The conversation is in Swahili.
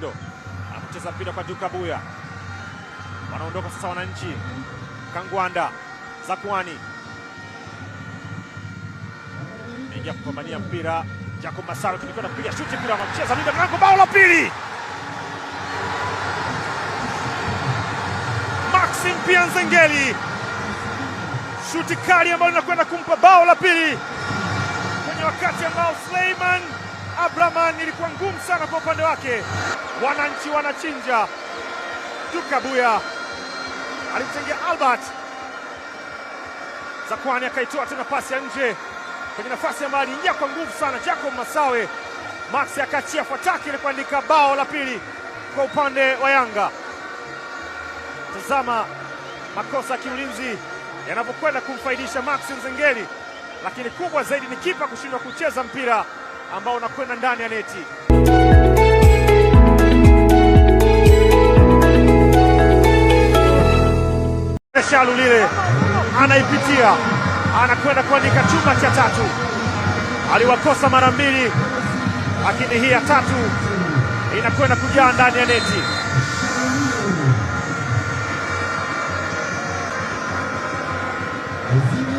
Anacheza mpira kwa Dukabuya. Wanaondoka sasa wananchi. Kangwanda, Zakwani. Ingia kupambania mpira. Jacob Masawe tulikwenda kupiga shuti mpira anacheza linda mlango, bao la pili. Maxim Pianzengeli. Shuti kali ambayo inakwenda kumpa bao la pili. Kwenye wakati ambao Suleiman Abdraman ilikuwa ngumu sana kwa upande wake. Wananchi wanachinja. Dukabuya alimchangia Albert. Zakwani akaitoa tena pasi ya nje kwenye nafasi ambayo aliingia kwa nguvu sana Jacob Masawe. Max akachia fataki ili kuandika bao la pili kwa upande wa Yanga. Tazama makosa ya kiulinzi yanapokwenda kumfaidisha Max Nzengeli, lakini kubwa zaidi ni kipa kushindwa kucheza mpira ambao unakwenda ndani ya neti. Shalu lile anaipitia, anakwenda kuandika chuma cha tatu. Aliwakosa mara mbili, lakini hii ya tatu inakwenda kujaa ndani ya neti. Thank you.